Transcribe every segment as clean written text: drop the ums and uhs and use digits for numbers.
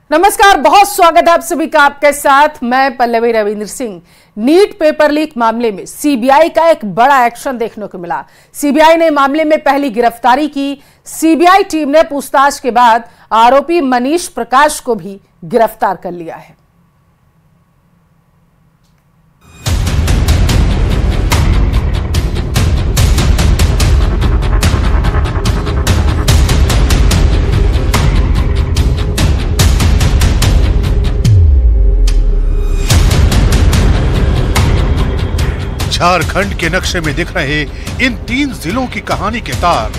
नमस्कार, बहुत स्वागत है आप सभी का। आपके साथ मैं Pallavi Ravindra Singh. NEET paper leak मामले में सीबीआई का एक बड़ा एक्शन देखने को मिला। सीबीआई ने मामले में पहली गिरफ्तारी की। सीबीआई टीम ने पूछताछ के बाद आरोपी मनीष प्रकाश को भी गिरफ्तार कर लिया है। झारखंड के नक्शे में दिख रहे इन 3 जिलों की कहानी के तार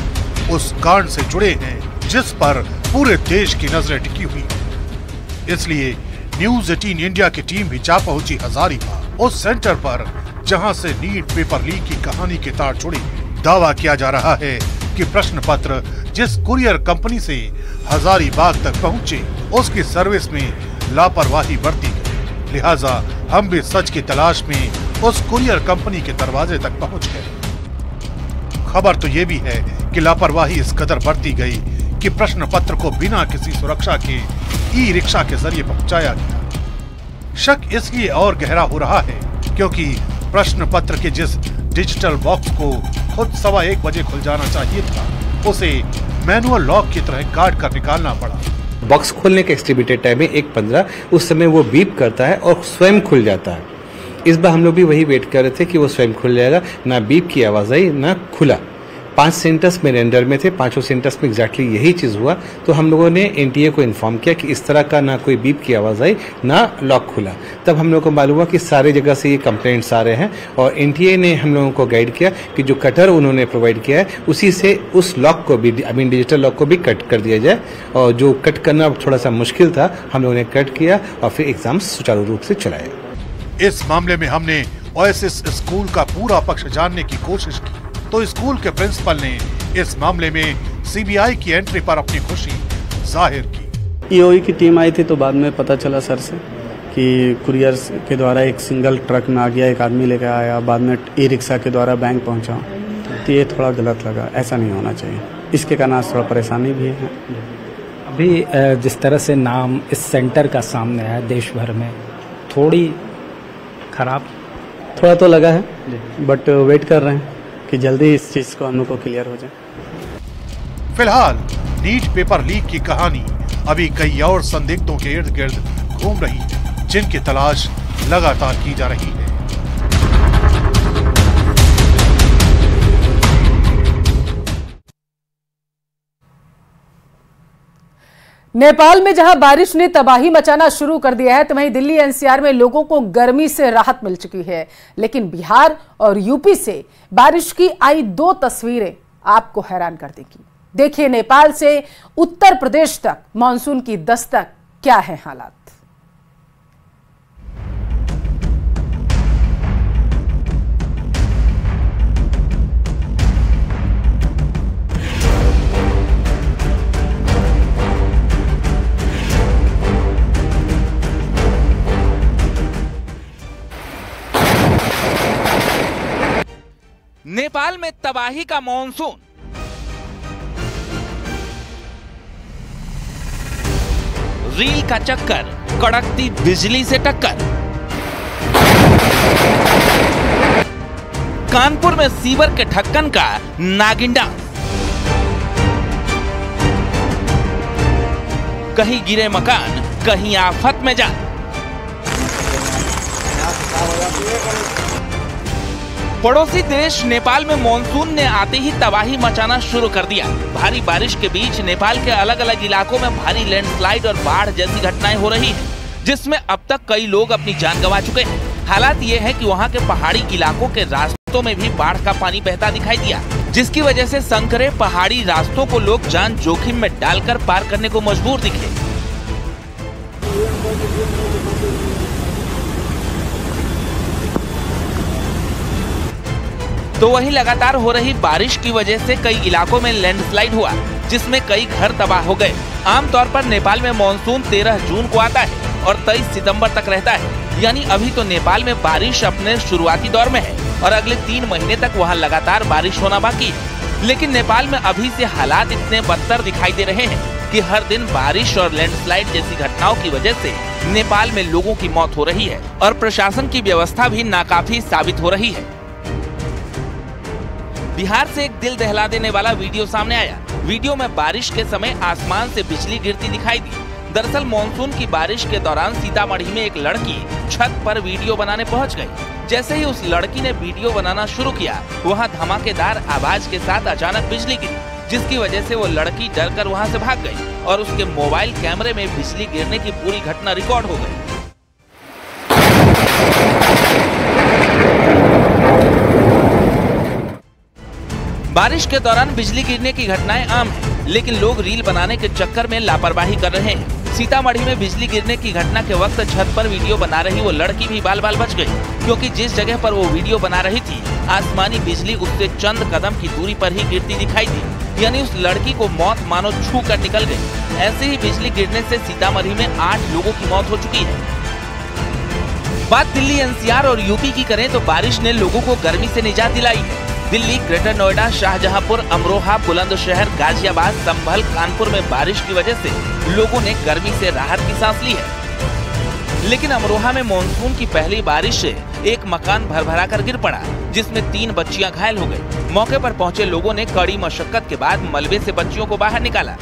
उस कांड से जुड़े हैं जिस पर पूरे देश की नजरें टिकी हुई हैं। इसलिए न्यूज 18 इंडिया की टीम भी जा पहुंची हजारीबाग, उस सेंटर पर जहां से नीट पेपर लीक की कहानी के तार जुड़े। दावा किया जा रहा है कि प्रश्न पत्र जिस कुरियर कंपनी से हजारीबाग तक पहुंचे उसकी सर्विस में लापरवाही बरती गई, लिहाजा हम भी सच की तलाश में उस कुरियर कंपनी के दरवाजे तक पहुंच गए। खबर तो ये भी है कि लापरवाही इस कदर बरती गई कि प्रश्न पत्र को बिना किसी सुरक्षा के ई रिक्शा के जरिए पहुंचाया गया। शक इसलिए और गहरा हो रहा है क्योंकि प्रश्न पत्र के जिस डिजिटल बॉक्स को खुद 1:15 बजे खुल जाना चाहिए था, उसे मैनुअल लॉक की तरह काट कर निकालना पड़ा। बॉक्स खोलने का एस्टिमेटेड टाइम है 1:15, उस समय वो बीप करता है और स्वयं खुल जाता है। इस बार हम लोग भी वही वेट कर रहे थे कि वो स्वयं खुल जाएगा, ना बीप की आवाज आई ना खुला। 5 सेंटर्स मेरे अंडर में थे, 5 सेंटर्स में एग्जैक्टली यही चीज हुआ। तो हम लोगों ने एनटीए को इन्फॉर्म किया कि इस तरह का ना कोई बीप की आवाज आई ना लॉक खुला। तब हम लोग को मालूम हुआ कि सारे जगह से ये कंप्लेंट्स आ रहे हैं और एनटीए ने हम लोगों को गाइड किया कि जो कटर उन्होंने प्रोवाइड किया है उसी से उस लॉक को भी डिजिटल लॉक को भी कट कर दिया जाए। और जो कट करना थोड़ा सा मुश्किल था, हम लोगों ने कट किया और फिर एग्जाम सुचारू रूप से चलाए। इस मामले में हमने ओएसिस स्कूल का पूरा पक्ष जानने की कोशिश की तो स्कूल के प्रिंसिपल ने इस मामले में सीबीआई की एंट्री पर अपनी खुशी जाहिर की। ईओई की टीम आई थी तो बाद में पता चला सर से कि कुरियर के द्वारा एक सिंगल ट्रक में आ गया, एक आदमी लेकर आया, बाद में ई रिक्शा के द्वारा बैंक पहुंचा। तो ये थोड़ा गलत लगा, ऐसा नहीं होना चाहिए। इसके कारण थोड़ा परेशानी भी है। अभी जिस तरह से नाम इस सेंटर का सामने है देश भर में, थोड़ी खराब थोड़ा तो लगा है, बट वेट कर रहे हैं कि जल्दी इस चीज को हम लोग को क्लियर हो जाए। फिलहाल नीट पेपर लीक की कहानी अभी कई और संदिग्धों के इर्द गिर्द घूम रही है, जिनकी तलाश लगातार की जा रही है। नेपाल में जहां बारिश ने तबाही मचाना शुरू कर दिया है, तो वहीं दिल्ली एनसीआर में लोगों को गर्मी से राहत मिल चुकी है। लेकिन बिहार और यूपी से बारिश की आई 2 तस्वीरें आपको हैरान कर देंगी। देखिए, नेपाल से उत्तर प्रदेश तक मानसून की दस्तक क्या है हालात। नेपाल में तबाही का मॉनसून। रील का चक्कर, कड़कती बिजली से टक्कर। कानपुर में सीवर के ढक्कन का नागिन डांस। कहीं गिरे मकान, कहीं आफत में जान। पड़ोसी देश नेपाल में मॉनसून ने आते ही तबाही मचाना शुरू कर दिया। भारी बारिश के बीच नेपाल के अलग अलग इलाकों में भारी लैंडस्लाइड और बाढ़ जैसी घटनाएं हो रही हैं, जिसमें अब तक कई लोग अपनी जान गंवा चुके हैं। हालात ये है कि वहां के पहाड़ी इलाकों के रास्तों में भी बाढ़ का पानी बहता दिखाई दिया, जिसकी वजह से संकरे पहाड़ी रास्तों को लोग जान जोखिम में डालकर पार करने को मजबूर दिखे। तो वहीं लगातार हो रही बारिश की वजह से कई इलाकों में लैंडस्लाइड हुआ, जिसमें कई घर तबाह हो गए। आमतौर पर नेपाल में मॉनसून 13 जून को आता है और 23 सितंबर तक रहता है, यानी अभी तो नेपाल में बारिश अपने शुरुआती दौर में है और अगले 3 महीने तक वहां लगातार बारिश होना बाकी है। लेकिन नेपाल में अभी से हालात इतने बदतर दिखाई दे रहे हैं कि हर दिन बारिश और लैंडस्लाइड जैसी घटनाओं की वजह से नेपाल में लोगों की मौत हो रही है और प्रशासन की व्यवस्था भी नाकाफी साबित हो रही है। बिहार से एक दिल दहला देने वाला वीडियो सामने आया। वीडियो में बारिश के समय आसमान से बिजली गिरती दिखाई दी। दरअसल मानसून की बारिश के दौरान सीतामढ़ी में एक लड़की छत पर वीडियो बनाने पहुंच गई। जैसे ही उस लड़की ने वीडियो बनाना शुरू किया, वहां धमाकेदार आवाज के साथ अचानक बिजली गिरी, जिसकी वजह से वो लड़की डरकर वहां से भाग गई और उसके मोबाइल कैमरे में बिजली गिरने की पूरी घटना रिकॉर्ड हो गई। बारिश के दौरान बिजली गिरने की घटनाएं आम हैं, लेकिन लोग रील बनाने के चक्कर में लापरवाही कर रहे हैं। सीतामढ़ी में बिजली गिरने की घटना के वक्त छत पर वीडियो बना रही वो लड़की भी बाल बाल बच गई, क्योंकि जिस जगह पर वो वीडियो बना रही थी आसमानी बिजली उससे चंद कदम की दूरी पर ही गिरती दिखाई दी। यानी उस लड़की को मौत मानो छू कर निकल गई। ऐसे ही बिजली गिरने से सीतामढ़ी में 8 लोगों की मौत हो चुकी है। बात दिल्ली, एनसीआर और यूपी की करें तो बारिश ने लोगों को गर्मी से निजात दिलाई है। दिल्ली, ग्रेटर नोएडा, शाहजहांपुर, अमरोहा, बुलंदशहर, गाजियाबाद, संभल, कानपुर में बारिश की वजह से लोगों ने गर्मी से राहत की सांस ली है। लेकिन अमरोहा में मानसून की पहली बारिश से एक मकान भरभरा कर गिर पड़ा, जिसमें 3 बच्चियां घायल हो गई। मौके पर पहुंचे लोगों ने कड़ी मशक्कत के बाद मलबे से बच्चियों को बाहर निकाला।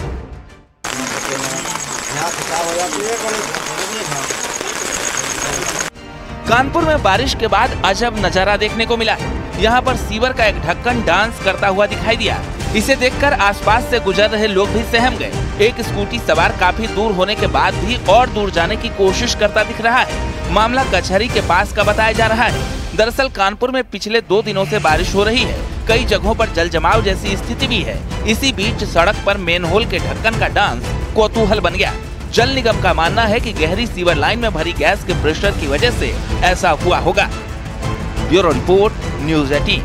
कानपुर में बारिश के बाद अजब नजारा देखने को मिला है। यहाँ पर सीवर का एक ढक्कन डांस करता हुआ दिखाई दिया। इसे देखकर आसपास से गुजर रहे लोग भी सहम गए। एक स्कूटी सवार काफी दूर होने के बाद भी और दूर जाने की कोशिश करता दिख रहा है। मामला कचहरी के पास का बताया जा रहा है। दरअसल कानपुर में पिछले 2 दिनों से बारिश हो रही है। कई जगहों पर जल जमाव जैसी स्थिति भी है। इसी बीच सड़क पर मेनहोल के ढक्कन का डांस कौतूहल बन गया। जल निगम का मानना है कि गहरी सीवर लाइन में भरी गैस के प्रेशर की वजह से ऐसा हुआ होगा। Bureau report, news 18।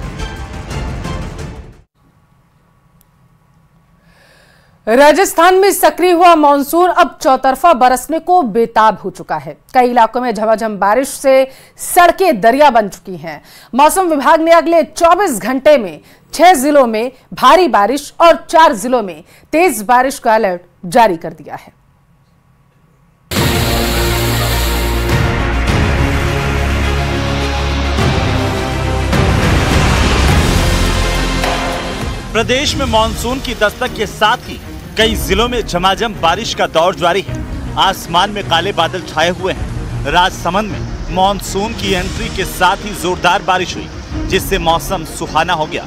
राजस्थान में सक्रिय हुआ मानसून अब चौतरफा बरसने को बेताब हो चुका है। कई इलाकों में झमाझम बारिश से सड़कें दरिया बन चुकी हैं। मौसम विभाग ने अगले 24 घंटे में 6 जिलों में भारी बारिश और 4 जिलों में तेज बारिश का अलर्ट जारी कर दिया है। प्रदेश में मानसून की दस्तक के साथ ही कई जिलों में झमाझम बारिश का दौर जारी है। आसमान में काले बादल छाए हुए हैं। राजसमंद में मानसून की एंट्री के साथ ही जोरदार बारिश हुई, जिससे मौसम सुहाना हो गया।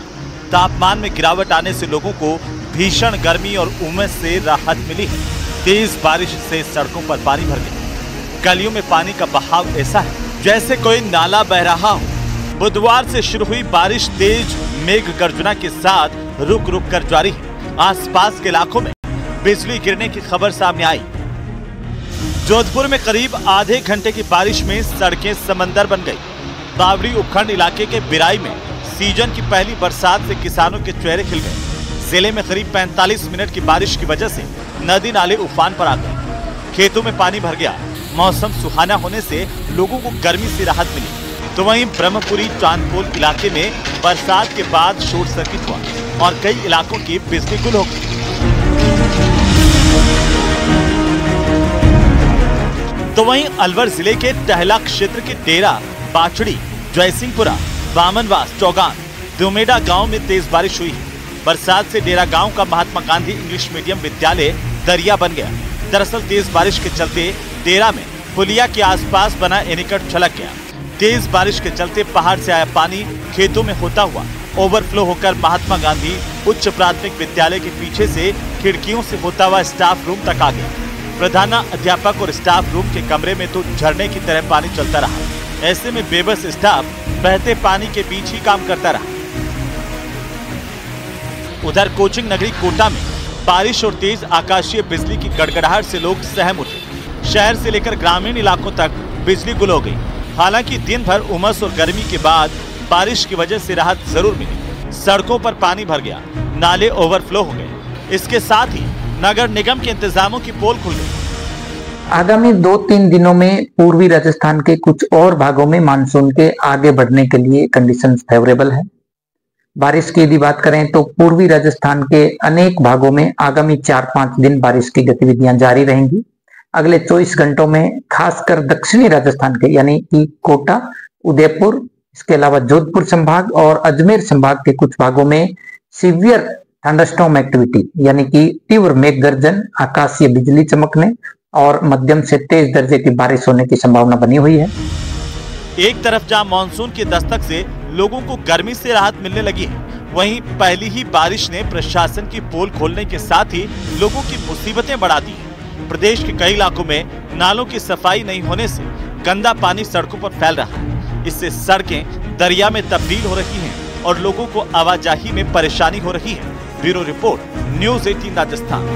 तापमान में गिरावट आने से लोगों को भीषण गर्मी और उमस से राहत मिली है। तेज बारिश से सड़कों पर पानी भर गया। गलियों में पानी का बहाव ऐसा है जैसे कोई नाला बह रहा हो। बुधवार से शुरू हुई बारिश तेज मेघ गर्जना के साथ रुक रुक कर जारी है। आसपास के इलाकों में बिजली गिरने की खबर सामने आई। जोधपुर में करीब आधे घंटे की बारिश में सड़कें समंदर बन गई। बावड़ी उपखंड इलाके के बिराई में सीजन की पहली बरसात से किसानों के चेहरे खिल गए। जिले में करीब 45 मिनट की बारिश की वजह से नदी नाले उफान पर आ गए। खेतों में पानी भर गया। मौसम सुहाना होने से लोगों को गर्मी से राहत मिली। तो वहीं ब्रह्मपुरी चांदपोल इलाके में बरसात के बाद शॉर्ट सर्किट हुआ और कई इलाकों की बिजली गुल हो गई। तो वहीं अलवर जिले के टहला क्षेत्र के डेरा, बाछड़ी, जयसिंहपुरा, बामनवास, चौगान, दुमेडा गांव में तेज बारिश हुई है। बरसात से डेरा गांव का महात्मा गांधी इंग्लिश मीडियम विद्यालय दरिया बन गया। दरअसल तेज बारिश के चलते डेरा में पुलिया के आसपास बना एनीकट छलक गया। तेज बारिश के चलते पहाड़ से आया पानी खेतों में होता हुआ ओवरफ्लो होकर महात्मा गांधी उच्च प्राथमिक विद्यालय के पीछे से खिड़कियों से होता हुआ स्टाफ रूम तक आ गया। प्रधानाध्यापक और स्टाफ रूम के कमरे में तो झरने की तरह पानी चलता रहा। ऐसे में बेबस स्टाफ बहते पानी के बीच ही काम करता रहा। उधर कोचिंग नगरी कोटा में बारिश और तेज आकाशीय बिजली की गड़गड़ाहट से लोग सहम उठे। शहर से लेकर ग्रामीण इलाकों तक बिजली गुल हो गई। हालांकि दिन भर उमस और गर्मी के बाद बारिश की वजह से राहत जरूर मिली। सड़कों पर पानी भर गया, नाले ओवरफ्लो हो गए। इसके साथ ही नगर निगम के इंतजामों की पोल खुल गई। आगामी 2-3 दिनों में पूर्वी राजस्थान के कुछ और भागों में मानसून के आगे बढ़ने के लिए कंडीशंस फेवरेबल है। बारिश की यदि बात करें तो पूर्वी राजस्थान के अनेक भागों में आगामी 4-5 दिन बारिश की गतिविधियां जारी रहेंगी। अगले 24 घंटों में खासकर दक्षिणी राजस्थान के यानी कि कोटा, उदयपुर, इसके अलावा जोधपुर संभाग और अजमेर संभाग के कुछ भागों में सीवियर थंडरस्टॉर्म एक्टिविटी यानी कि तीव्र मेघ गर्जन, आकाशीय बिजली चमकने और मध्यम से तेज दर्जे की बारिश होने की संभावना बनी हुई है। एक तरफ जहां मानसून की दस्तक से लोगों को गर्मी से राहत मिलने लगी है, वहीं पहली ही बारिश ने प्रशासन की पोल खोलने के साथ ही लोगों की मुसीबतें बढ़ा दी है। प्रदेश के कई इलाकों में नालों की सफाई नहीं होने से गंदा पानी सड़कों पर फैल रहा है। इससे सड़कें दरिया में तब्दील हो रही हैं और लोगों को आवाजाही में परेशानी हो रही है। Bureau report, news 18 Rajasthan.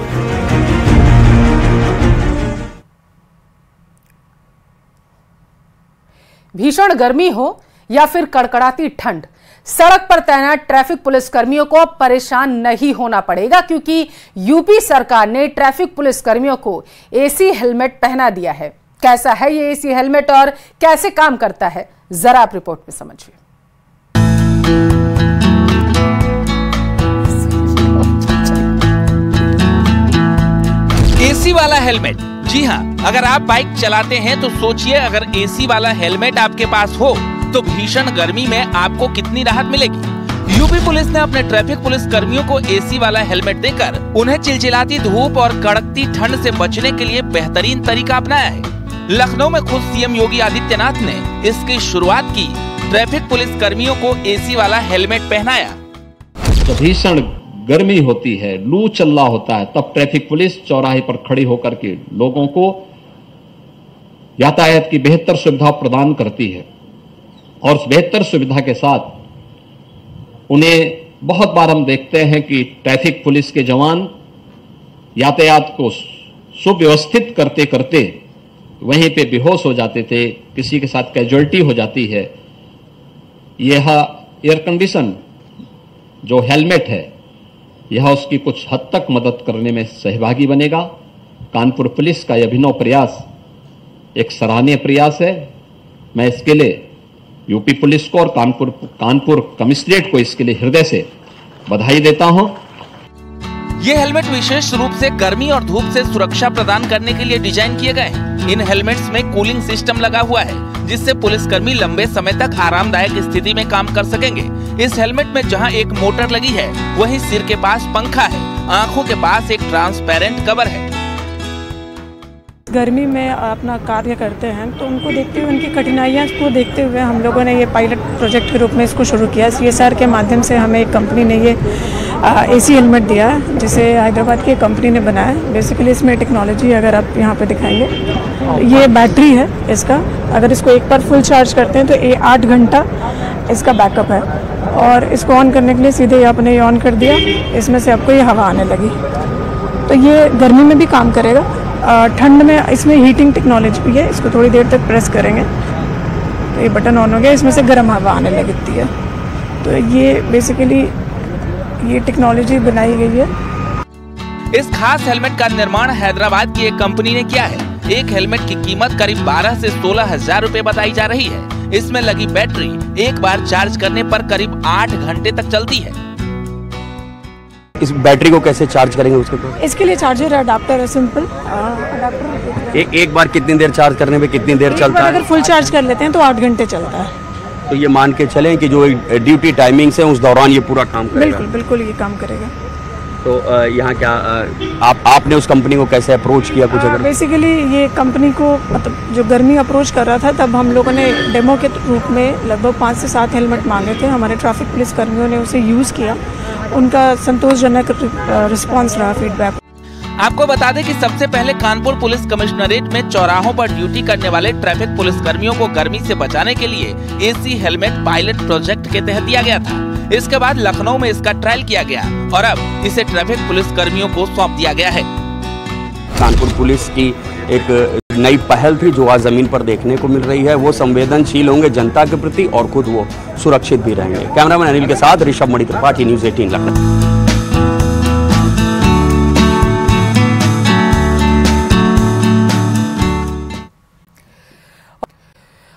भीषण गर्मी हो या फिर कड़कड़ाती ठंड, सड़क पर तैनात ट्रैफिक पुलिस कर्मियों को परेशान नहीं होना पड़ेगा, क्योंकि यूपी सरकार ने ट्रैफिक पुलिस कर्मियों को एसी हेलमेट पहना दिया है। कैसा है ये एसी हेलमेट और कैसे काम करता है, जरा आप रिपोर्ट में समझिए। एसी वाला हेलमेट, जी हाँ, अगर आप बाइक चलाते हैं तो सोचिए अगर एसी वाला हेलमेट आपके पास हो तो भीषण गर्मी में आपको कितनी राहत मिलेगी। यूपी पुलिस ने अपने ट्रैफिक पुलिस कर्मियों को एसी वाला हेलमेट देकर उन्हें चिलचिलाती धूप और कड़कती ठंड से बचने के लिए बेहतरीन तरीका अपनाया है। लखनऊ में खुद सीएम योगी आदित्यनाथ ने इसकी शुरुआत की। ट्रैफिक पुलिस कर्मियों को एसी वाला हेलमेट पहनाया। तो भीषण गर्मी होती है, लू चल रहा होता है, तब ट्रैफिक पुलिस चौराहे पर खड़ी होकर के लोगों को यातायात की बेहतर सुविधा प्रदान करती है और उस बेहतर सुविधा के साथ उन्हें बहुत बार हम देखते हैं कि ट्रैफिक पुलिस के जवान यातायात को सुव्यवस्थित करते करते वहीं पे बेहोश हो जाते थे, किसी के साथ कैजुअल्टी हो जाती है। यह एयर कंडीशन जो हेलमेट है, यह उसकी कुछ हद तक मदद करने में सहभागी बनेगा। कानपुर पुलिस का यह अभिनव प्रयास एक सराहनीय प्रयास है। मैं इसके लिए यूपी पुलिस को और कानपुर कमिश्नरेट को इसके लिए हृदय से बधाई देता हूं। ये हेलमेट विशेष रूप से गर्मी और धूप से सुरक्षा प्रदान करने के लिए डिजाइन किए गए हैं। इन हेलमेट्स में कूलिंग सिस्टम लगा हुआ है, जिससे पुलिसकर्मी लंबे समय तक आरामदायक स्थिति में काम कर सकेंगे। इस हेलमेट में जहां एक मोटर लगी है, वहीं सिर के पास पंखा है, आंखों के पास एक ट्रांसपेरेंट कवर है। गर्मी में अपना कार्य करते हैं तो उनको देखते हुए, उनकी कठिनाइयां को देखते हुए हम लोगों ने ये पायलट प्रोजेक्ट के रूप में इसको शुरू किया। CSR के माध्यम से हमें एक कंपनी ने ये एसी हेलमेट दिया है, जिसे हैदराबाद की कंपनी ने बनाया है। बेसिकली इसमें टेक्नोलॉजी अगर आप यहाँ पे दिखाएंगे, ये बैटरी है इसका। अगर इसको एक बार फुल चार्ज करते हैं तो 8 घंटा इसका बैकअप है और इसको ऑन करने के लिए सीधे आपने ये ऑन कर दिया, इसमें से आपको ये हवा आने लगी। तो ये गर्मी में भी काम करेगा। ठंड में इसमें हीटिंग टेक्नोलॉजी भी है। इसको थोड़ी देर तक प्रेस करेंगे तो ये बटन ऑन हो गया, इसमें से गर्म हवा आने लगती है। तो ये बेसिकली ये टेक्नोलॉजी बनाई गई है। इस खास हेलमेट का निर्माण हैदराबाद की एक कंपनी ने किया है। एक हेलमेट की कीमत करीब 12 से 16 हजार रुपए बताई जा रही है। इसमें लगी बैटरी एक बार चार्ज करने पर करीब 8 घंटे तक चलती है। इस बैटरी को कैसे चार्ज करेंगे उसके ऊपर? इसके लिए चार्जर अडाप्टर है, सिंपल अडाप्टर। एक बार कितनी देर चार्ज करने में कितनी देर चलता है? अगर फुल चार्ज कर लेते हैं तो 8 घंटे चलता है। तो ये मान के चलें कि जो ड्यूटी टाइमिंग्स है उस दौरान ये पूरा काम करेगा? बिल्कुल बिल्कुल ये काम करेगा। तो यहाँ क्या आपने उस कंपनी को कैसे अप्रोच किया कुछ अगर? बेसिकली ये कंपनी को मतलब जो गर्मी अप्रोच कर रहा था, तब हम लोगों ने डेमो के रूप में लगभग 5 से 7 हेलमेट मांगे थे। हमारे ट्रैफिक पुलिस कर्मियों ने उसे यूज़ किया, उनका संतोषजनक रिस्पॉन्स रहा, फीडबैक। आपको बता दें कि सबसे पहले कानपुर पुलिस कमिश्नरेट में चौराहों पर ड्यूटी करने वाले ट्रैफिक पुलिस कर्मियों को गर्मी से बचाने के लिए एसी हेलमेट पायलट प्रोजेक्ट के तहत दिया गया था। इसके बाद लखनऊ में इसका ट्रायल किया गया और अब इसे ट्रैफिक पुलिस कर्मियों को सौंप दिया गया है। कानपुर पुलिस की एक नई पहल थी जो आज जमीन पर देखने को मिल रही है। वो संवेदनशील होंगे जनता के प्रति और खुद वो सुरक्षित भी रहेंगे। कैमरामैन अनिल के साथ ऋषभ मणि त्रिपाठी, न्यूज़ 18 लखनऊ।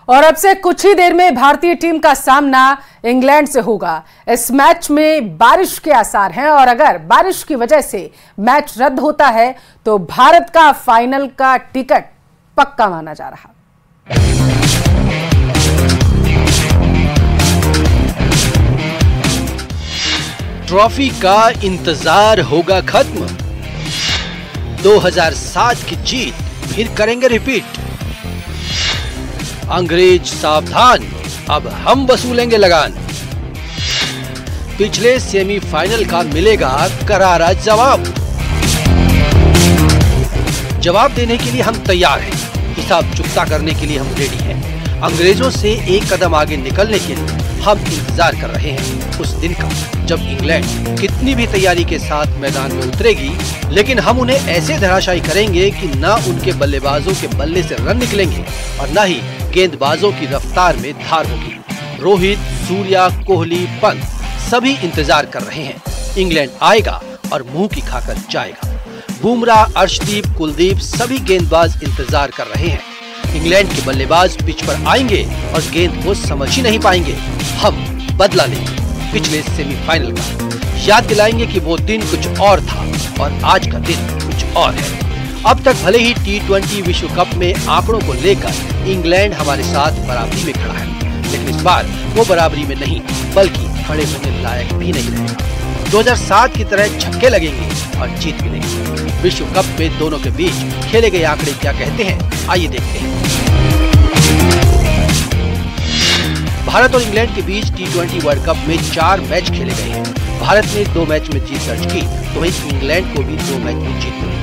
और अब से कुछ ही देर में भारतीय टीम का सामना इंग्लैंड से होगा। इस मैच में बारिश के आसार हैं और अगर बारिश की वजह से मैच रद्द होता है तो भारत का फाइनल का टिकट पक्का माना जा रहा। ट्रॉफी का इंतजार होगा खत्म। 2007 की जीत फिर करेंगे रिपीट। अंग्रेज सावधान, अब हम वसूलेंगे लगान। पिछले सेमीफाइनल का मिलेगा करारा जवाब। जवाब देने के लिए हम तैयार हैं, हिसाब चुकता करने के लिए हम रेडी हैं। अंग्रेजों से एक कदम आगे निकलने के लिए हम इंतजार कर रहे हैं उस दिन का जब इंग्लैंड कितनी भी तैयारी के साथ मैदान में उतरेगी, लेकिन हम उन्हें ऐसे धराशायी करेंगे कि ना उनके बल्लेबाजों के बल्ले से रन निकलेंगे और ना ही गेंदबाजों की रफ्तार में धार होगी। रोहित, सूर्या, कोहली, पंत सभी इंतजार कर रहे हैं। इंग्लैंड आएगा और मुंह की खाकर जाएगा। बुमराह, अर्शदीप, कुलदीप सभी गेंदबाज इंतजार कर रहे हैं। इंग्लैंड के बल्लेबाज पिच पर आएंगे और गेंद को समझ ही नहीं पाएंगे। हम बदला लेंगे पिछले सेमीफाइनल का, याद दिलाएंगे कि वो दिन कुछ और था और आज का दिन कुछ और है। अब तक भले ही T20 विश्व कप में आंकड़ों को लेकर इंग्लैंड हमारे साथ बराबरी में खड़ा है, लेकिन इस बार वो बराबरी में नहीं बल्कि खड़े होने लायक भी नहीं रहेगा। 2007 की तरह छक्के लगेंगे और जीत मिलेगी। विश्व कप में दोनों के बीच खेले गए आंकड़े क्या कहते हैं, आइए देखते हैं। भारत और इंग्लैंड के बीच T20 वर्ल्ड कप में 4 मैच खेले गए हैं। भारत ने 2 मैच में जीत दर्ज की तो वहीं इंग्लैंड को भी 2 मैच में जीत मिली।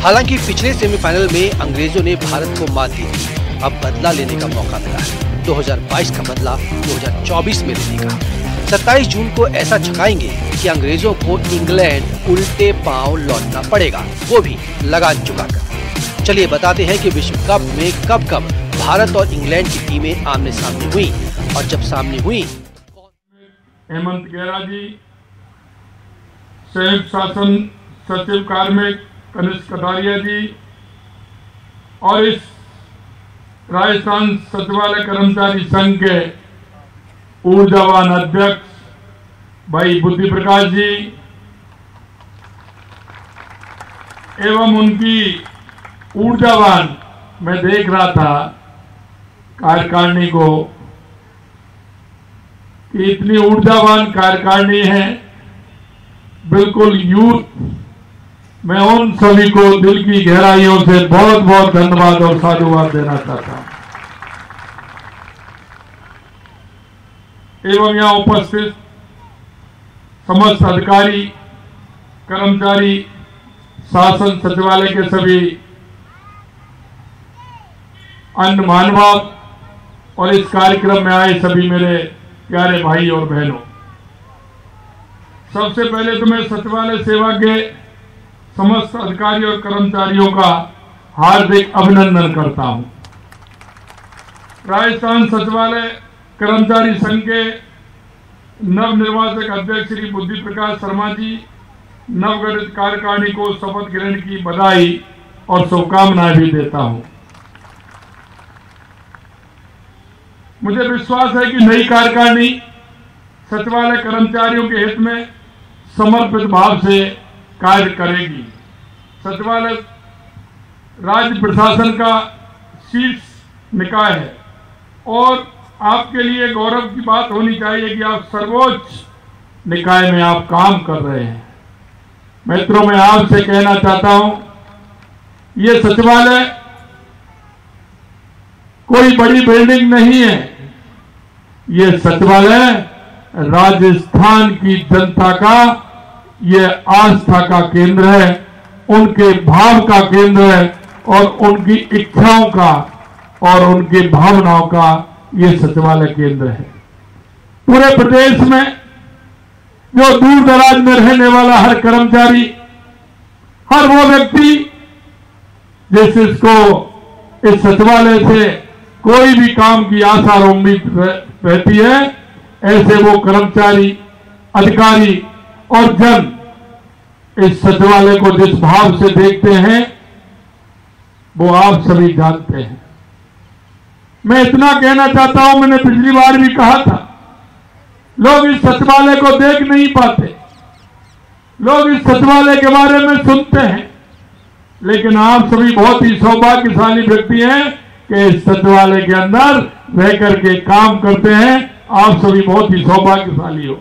हालांकि पिछले सेमीफाइनल में अंग्रेजों ने भारत को मात दी थी। अब बदला लेने का मौका मिला है। 2022 का बदला 2024 में लेने का। 27 जून को ऐसा छकाएंगे कि अंग्रेजों को इंग्लैंड उल्टे पांव लौटना पड़ेगा, वो भी लगान चुकाकर। चलिए बताते हैं कि विश्व कप में कब कब भारत और इंग्लैंड की टीमें आमने सामने हुई और जब सामने हुई। हेमंत गहरा जी, संयुक्त शासन सचिव कार्मिक कनिष्क कटारिया जी और इस राजस्थान सचिवालय कर्मचारी संघ के ऊर्जावान अध्यक्ष भाई बुद्धि प्रकाश जी एवं उनकी ऊर्जावान, मैं देख रहा था कार्यकारिणी को कि इतनी ऊर्जावान कार्यकारिणी है, बिल्कुल यूथ। मैं उन सभी को दिल की गहराइयों से बहुत बहुत धन्यवाद और साधुवाद देना चाहता हूं। एवं यहाँ उपस्थित समस्त अधिकारी, कर्मचारी, शासन सचिवालय के सभी अन्य मानव और इस कार्यक्रम में आए सभी मेरे प्यारे भाई और बहनों, सबसे पहले तो मैं सचिवालय सेवा के समस्त अधिकारी और कर्मचारियों का हार्दिक अभिनंदन करता हूं। राजस्थान सचिवालय कर्मचारी संघ के नवनिर्वाचित अध्यक्ष श्री बुद्धि प्रकाश शर्मा जी, नवगठित कार्यकारिणी को शपथ ग्रहण की बधाई और शुभकामनाएं भी देता हूं। मुझे विश्वास है कि नई कार्यकारिणी सचिवालय कर्मचारियों के हित में समर्पित भाव से कार्य करेगी। सचिवालय राज्य प्रशासन का शीर्ष निकाय है और आपके लिए गौरव की बात होनी चाहिए कि आप सर्वोच्च निकाय में आप काम कर रहे हैं। मित्रों, मैं आपसे कहना चाहता हूं, ये सचिवालय कोई बड़ी बिल्डिंग नहीं है। ये सचिवालय राजस्थान की जनता का ये आस्था का केंद्र है, उनके भाव का केंद्र है और उनकी इच्छाओं का और उनकी भावनाओं का ये सचिवालय केंद्र है। पूरे प्रदेश में जो दूर दराज में रहने वाला हर कर्मचारी, हर वो व्यक्ति जिसको इस सचिवालय से कोई भी काम की आशा और उम्मीद रहती है, ऐसे वो कर्मचारी, अधिकारी और जन इस सचिवालय को जिस भाव से देखते हैं वो आप सभी जानते हैं। मैं इतना कहना चाहता हूं, मैंने पिछली बार भी कहा था, लोग इस सचिवालय को देख नहीं पाते, लोग इस सचिवालय के बारे में सुनते हैं, लेकिन आप सभी बहुत ही सौभाग्यशाली व्यक्ति हैं कि इस सचिवालय के अंदर रह करके काम करते हैं। आप सभी बहुत ही सौभाग्यशाली हो।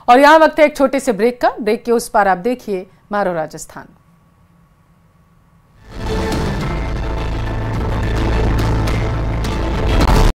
और यहां वक्त है एक छोटे से ब्रेक का। ब्रेक के उस पार आप देखिए मारो राजस्थान।